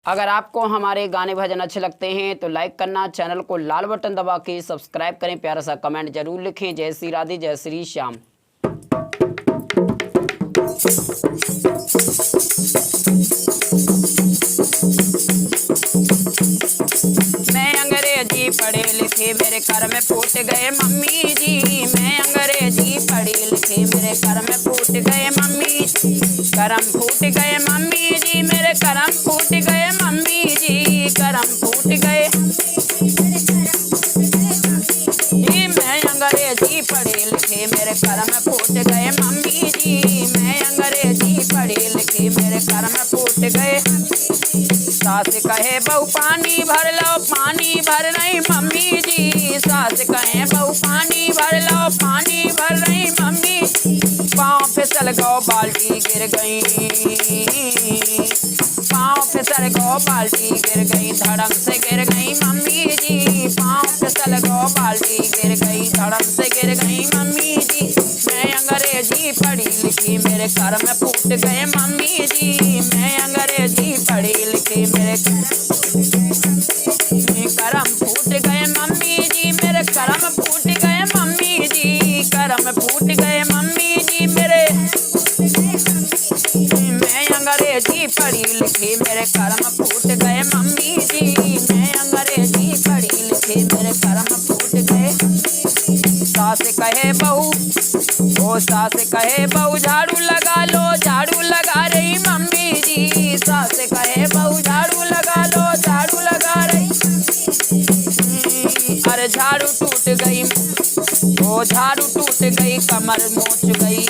अगर आपको हमारे गाने भजन अच्छे लगते हैं तो लाइक करना, चैनल को लाल बटन दबा के सब्सक्राइब करें, प्यारा सा कमेंट जरूर लिखें। जय श्री राधे, जय श्री श्याम। मैं अंग्रेजी पढ़े लिखे मेरे घर में फूट गए मम्मी जी। मैं अंग्रेजी पढ़े लिखे मेरे घर में फूट गए मम्मी जी। करम फूट गए मम्मी जी, मेरे करम फूट गए मम्मी जी। करम फूट गए जी। मैं अंग्रेजी पढ़े लिखे मेरे घर में फूट गए मम्मी जी। मैं अंग्रेजी पढ़े लिखे मेरे घर में फूट गए। सास कहे बहू पानी भर लो, पानी भर रही मम्मी जी। सास कहे बहू पानी भर लो, पानी भर रही मम्मी। पाँव फिसल गो बाल्टी गिर गई, पाँव फिसल गो बाल्टी गिर गई, धड़म से गिर गई मम्मी जी। पाँव फिसल गो बाल्टी गिर गई, धड़म से गिर गई मम्मी जी। मैं अंग्रेजी पढ़ी लिखी मेरे घर में फूट गए मम्मी जी। मैं अंग्रेजी पढ़ी लिखी मेरे करम फूट गए मम्मी जी। मेरे करम फूट गए मम्मी जी। करम फूट गए मम्मी जी मेरे। मैं अंग्रेजी पढ़ी लिखी मेरे करम फूट गए मम्मी जी। मैं अंग्रेजी पढ़ी लिखी मेरे करम फूट गए। सास कहे बहू, ओ सास कहे बहू झाड़ू लगा लो, झाड़ू लगा रही मम्मी जी। सास कहे बहू झाड़ू लगा लो, झाड़ू लगा रही। अरे झाड़ू टूट गई, ओ झाड़ू टूट गई, कमर मोच गई।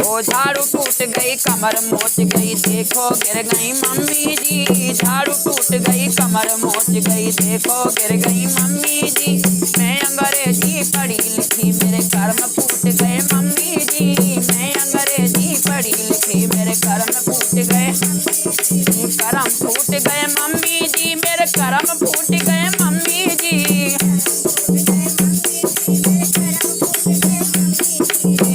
ओ झाड़ू टूट गई, कमर मोच गई, देखो गिर गई मम्मी जी। झाड़ू टूट गई, कमर मोच गई, देखो गिर गई मम्मी जी। मैं अंग्रेजी पढ़ी लिखी मेरे घर में फूट गए मम्मी जी। मैं अंग्रेजी पढ़ी लिखी मेरे घर में फूट गए। करम फूट गए मम्मी जी, मेरे करम फूट गए मम्मी जी।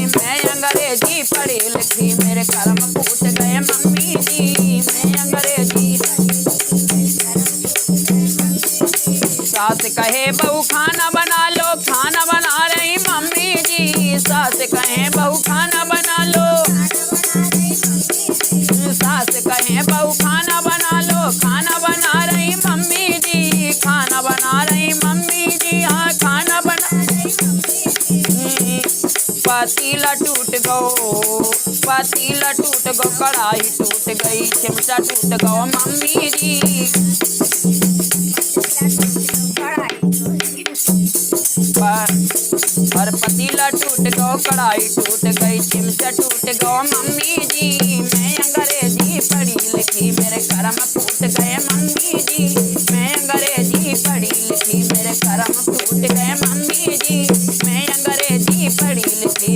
मैं अंग्रेजी पढ़ी लिखी मेरे करम फूट गए मम्मी जी। मैं अंग्रेजी। सास कहे बहू खाना बना लो, खाना बना रही मम्मी जी। सास कहे बहू खाना बना लो, सास कहे बहू खाना बना लो, खाना बना रही मम्मी जी। खाना बना रही मम्मी जी, हाँ खाना बना रही मम्मी। पतीला टूट गो, पतीला टूट गो, कढ़ाई टूट गई, चिमटा टूट गो मम्मी जी। और पतीला टूट गो, कढ़ाई टूट गई, चिमटा टूट गो मम्मी जी। मैं अंग्रेजी पढ़ी लिखी मेरे घर में फूट गए